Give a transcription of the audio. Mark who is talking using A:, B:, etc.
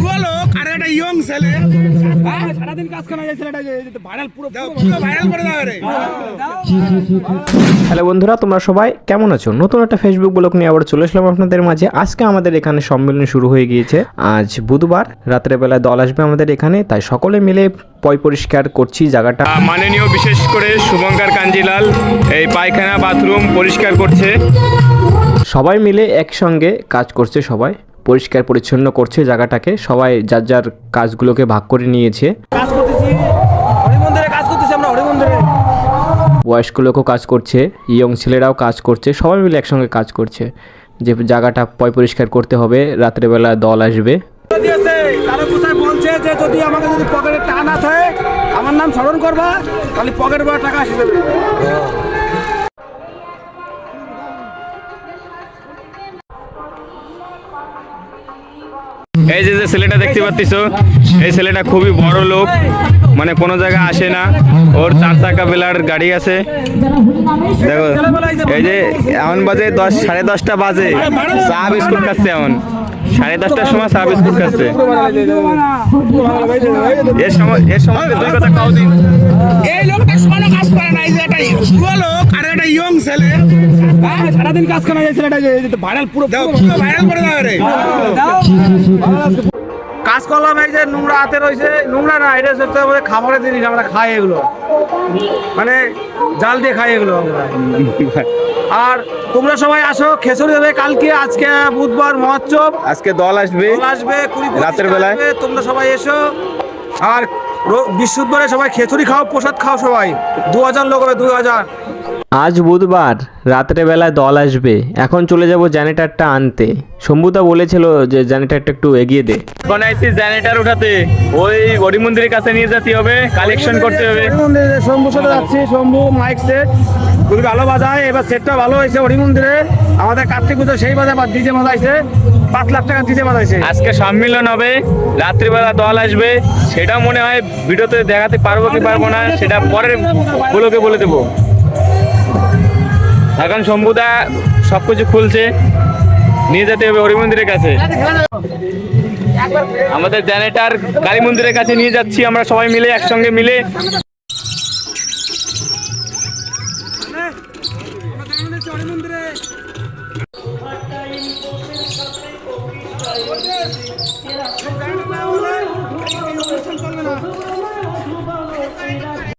A: বুড়ো লোক আর একটা ইয়ং ছেলে সারাদিন কাজ করে ছেলেটা ভাইরাল পুরো ভাইরাল করে দাও রে।
B: হ্যালো বন্ধুরা, তোমরা সবাই কেমন আছো? নতুন একটা ফেসবুক ব্লগ নিয়ে আবার চলে আসলাম আপনাদের মাঝে। আজকে আমাদের এখানে সম্মেলন শুরু হয়ে গিয়েছে। আজ বুধবার রাত্রে বেলায় দল আসবে আমাদের এখানে, তাই সকলে মিলে পরিষ্কার করছি জায়গাটা।
C: মাননীয় বিশেষ করে শুভঙ্কর কাঞ্জিলাল এই পায়খানা বাথরুম পরিষ্কার করছে।
B: সবাই মিলে একসঙ্গে কাজ করছে, সবাই পরিষ্কার পরিচ্ছন্ন করছে জায়গাটাকে। সবাই যার যার কাজগুলোকে ভাগ করে নিয়েছে।
A: কাজ করতেছি হরিমন্দিরে, কাজ করতেছি আমরা হরিমন্দিরে।
B: বয়স্ক লোকও কাজ করছে, ইয়ং ছেলেরাও কাজ করছে, সবাই মিলে একসঙ্গে কাজ করছে যে জায়গাটা পরিষ্কার করতে হবে। রাত্রেবেলা দল আসবে।
A: দিয়েছে তারা কোথায় বলছে যে যদি আমাকে যদি পকেটে টাকা না থাকে আমার নাম স্মরণ করবা, তাহলে পকেটে বড় টাকা আসে যাবে।
C: এই যে ছেলেটা দেখতে পাচ্ছ, এই ছেলেটা খুবই বড় লোক, মানে কোনো জায়গায় আসে না। ওর 4 চাকা বেলার গাড়ি আছে। দেখো এই যে এমন বাজে 10, 10:30 বাজে, চা বিস্কুট খাচ্ছে। এমন 10:30টার সময় চা বিস্কুট খাচ্ছে। এর সময় দুই কথা কাউ দিন।
A: এই লোকটা কোনো কাজ করে না, এই যে একটা বুড়ো লোক আর একটা ইয়ং ছেলে সারাদিন কাজ করে ছেলেটা ভাইরাল পুরো ভাইরাল করে দাও রে। কাজ করলাম, এই যে নোংরা হাতে রয়েছে, নোংরা না, এটা হচ্ছে খাবারের জিনিস, আমরা খাই এগুলো, মানে জাল দিয়ে খাই এগুলো আমরা। আর তোমরা সবাই আসো, খেচুড়ি দেবে কালকে, আজকে বুধবার মহোৎসব,
C: আজকে দল আসবে
A: আসবে
C: রাতের বেলায়।
A: তোমরা সবাই এসো। আর বৃহস্পতিবারে সবাই খেচুড়ি খাও, প্রসাদ খাও সবাই। 2000 লোক হবে, 2000।
B: আজ বুধবার রাত্রেবেলায় দল আসবে। এখন চলে যাব জেনারেটরটা আনতে। শম্ভুদা বলেছিল যে জেনারেটরটা একটু এগিয়ে দে।
C: এখন আইসি জেনারেটর উঠাতে, ওই হরি মন্দিরের কাছে নিয়ে যেতে হবে, কালেকশন করতে হবে।
A: শম্ভুর সাথে যাচ্ছি, শম্ভু মাইক সেট খুবই ভালো বাজায়। এবার সেটটা ভালো হয়েছে হরি মন্দিরে। আমাদের কার্তিক পুজো সেই বাজায় ডিজে বাজাইছে, 5 লাখ টাকা ডিজে বাজাইছে।
C: আজকে সম্মেলন হবে, রাত্রিবেলা দল আসবে। সেটা মনে হয় ভিডিওতে দেখাতে পারবো কি পারবো না, সেটা পরের গুলোকে বলে দেবো। এখন শম্ভুদা সবকিছু খুলছে, নিয়ে যেতে হবে হরি মন্দিরের কাছে। আমাদের জেনারেটর কালী মন্দিরের কাছে নিয়ে যাচ্ছি আমরা সবাই মিলে, একসঙ্গে মিলে।